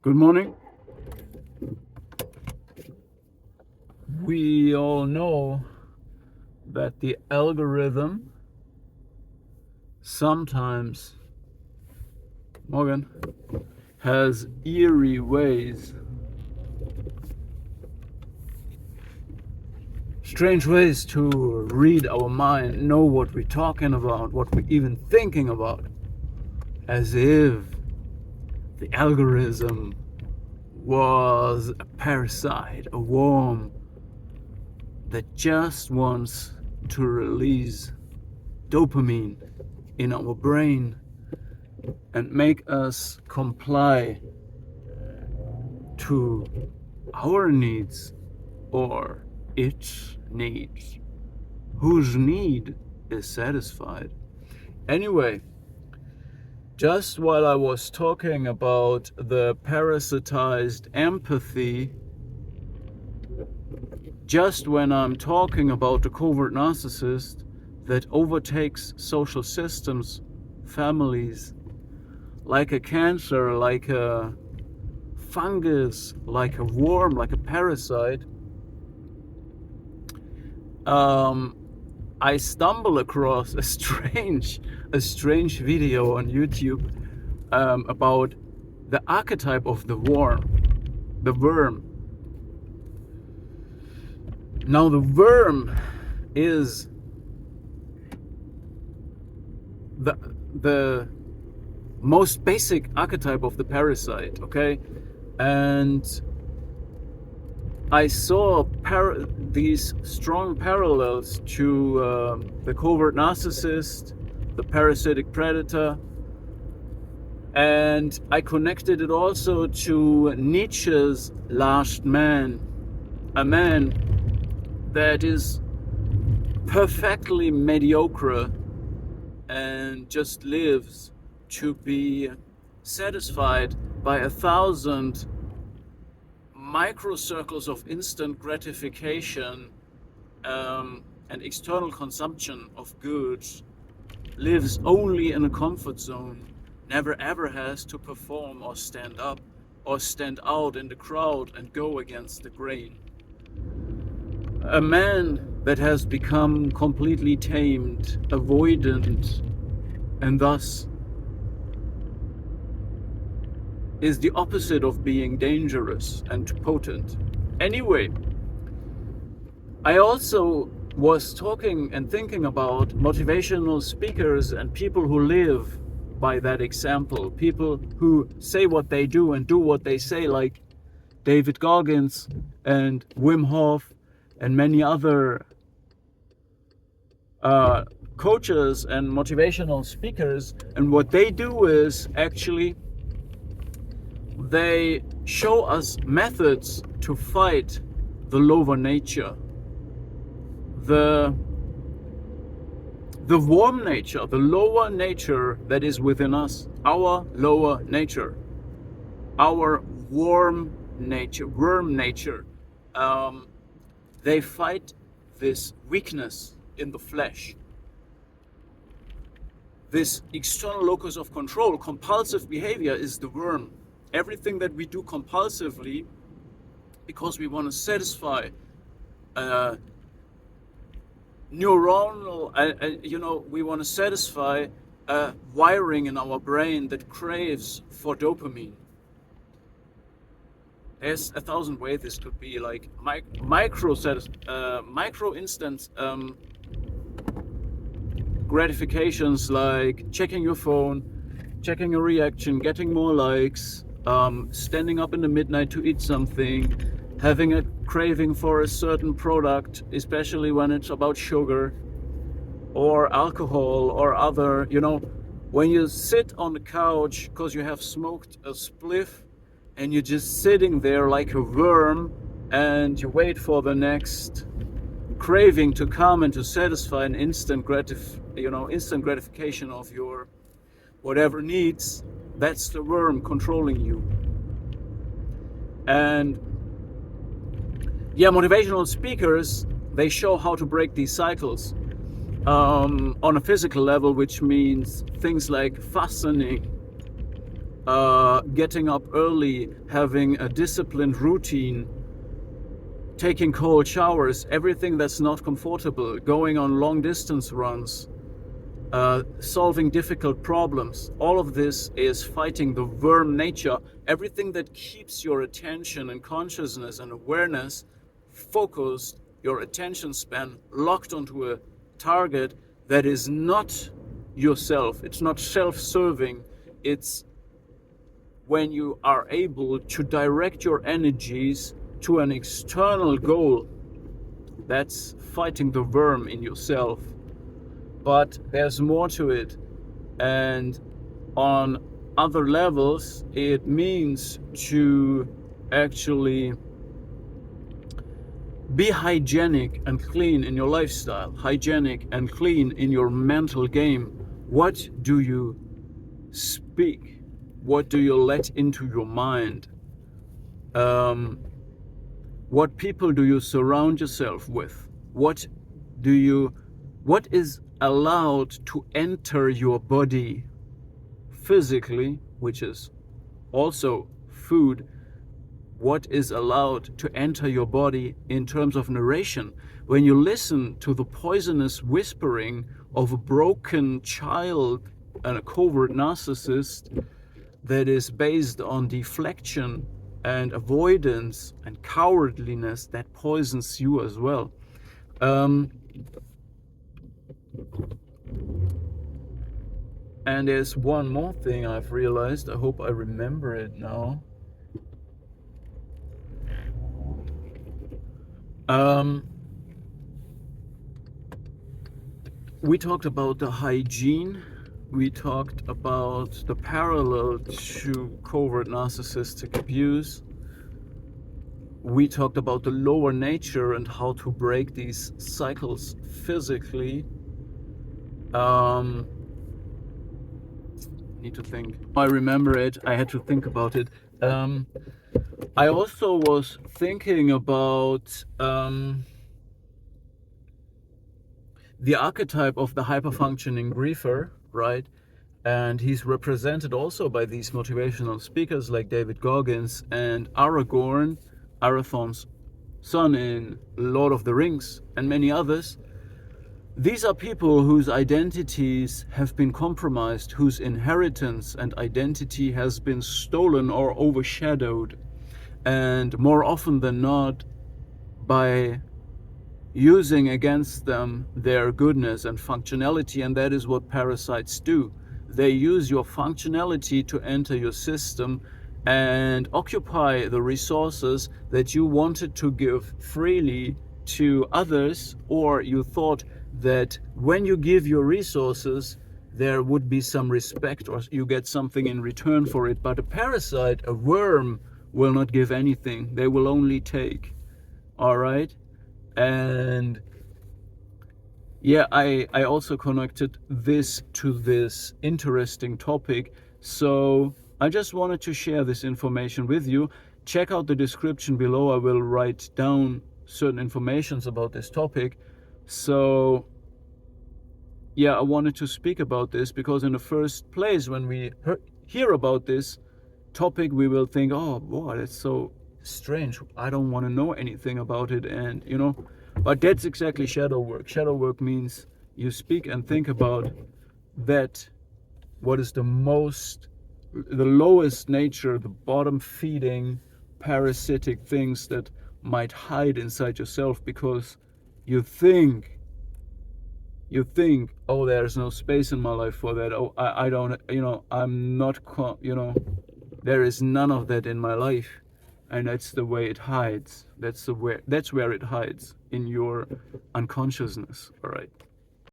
Good morning. We all know that the algorithm sometimes, Morgan, has eerie ways, strange ways to read our mind, know what we're talking about, what we're even thinking about, as if the algorithm was a parasite, a worm that just wants to release dopamine in our brain and make us comply to our needs or its needs. Whose need is satisfied? Anyway, just while I was talking about the parasitized empathy, just when I'm talking about the covert narcissist that overtakes social systems, families, like a cancer, like a fungus, like a worm, like a parasite, I stumble across a strange video on YouTube about the archetype of the worm. Now the worm is the most basic archetype of the parasite, okay? And I saw these strong parallels to the covert narcissist, the parasitic predator, and I connected it also to Nietzsche's last man, a man that is perfectly mediocre and just lives to be satisfied by 1,000 microcircles of instant gratification and external consumption of goods, lives only in a comfort zone, never ever has to perform or stand up or stand out in the crowd and go against the grain. A man that has become completely tamed, avoidant, and thus is the opposite of being dangerous and potent. Anyway, I also was talking and thinking about motivational speakers and people who live by that example, people who say what they do and do what they say, like David Goggins and Wim Hof and many other coaches and motivational speakers. And what they do is actually they show us methods to fight the lower nature, the warm nature, the lower nature that is within us, our lower nature, our worm nature. They fight this weakness in the flesh, this external locus of control. Compulsive behavior is the worm. Everything that we do compulsively because we want to satisfy neuronal, we want to satisfy wiring in our brain that craves for dopamine. There's 1,000 ways this could be, like micro instant gratifications, like checking your phone, checking a reaction, getting more likes, standing up in the midnight to eat something, having a craving for a certain product, especially when it's about sugar or alcohol or other, when you sit on the couch because you have smoked a spliff and you're just sitting there like a worm and you wait for the next craving to come and to satisfy an instant gratification of your whatever needs. That's the worm controlling you. And motivational speakers, they show how to break these cycles on a physical level, which means things like fastening, getting up early, having a disciplined routine, taking cold showers, everything that's not comfortable, going on long distance runs, solving difficult problems. All of this is fighting the worm nature. Everything that keeps your attention and consciousness and awareness focused, your attention span locked onto a target that is not yourself. It's not self-serving. It's when you are able to direct your energies to an external goal. That's fighting the worm in yourself. But there's more to it. And on other levels, it means to actually be hygienic and clean in your lifestyle, hygienic and clean in your mental game. What do you speak? What do you let into your mind? What people do you surround yourself with? What is allowed to enter your body physically, which is also food? What is allowed to enter your body in terms of narration? When you listen to the poisonous whispering of a broken child and a covert narcissist that is based on deflection and avoidance and cowardliness, that poisons you as well. And there's one more thing I've realized. I hope I remember it now. We talked about the hygiene. We talked about the parallel to covert narcissistic abuse. We talked about the lower nature and how to break these cycles physically. Need to think. I remember it. I had to think about it. I also was thinking about the archetype of the hyper-functioning griefer, right? And he's represented also by these motivational speakers like David Goggins and Aragorn, Arathorn's son in Lord of the Rings, and many others. These are people whose identities have been compromised, whose inheritance and identity has been stolen or overshadowed, and more often than not, by using against them their goodness and functionality. And that is what parasites do. They use your functionality to enter your system and occupy the resources that you wanted to give freely to others, or you thought that when you give your resources there would be some respect or you get something in return for it. But a parasite, a worm, will not give anything. They will only take. All right? And yeah, I also connected this to this interesting topic. So I just wanted to share this information with you. Check out the description below. I will write down certain informations about this topic. So yeah, I wanted to speak about this because in the first place, when we hear about this topic, we will think, oh boy, that's so strange. I don't want to know anything about it. And but that's exactly shadow work. Shadow work means you speak and think about that, what is the lowest nature, the bottom feeding parasitic things that might hide inside yourself, because you think, oh, there's no space in my life for that. Oh, I don't, I'm not, there is none of that in my life. And that's the way it hides. That's where it hides, in your unconsciousness. All right.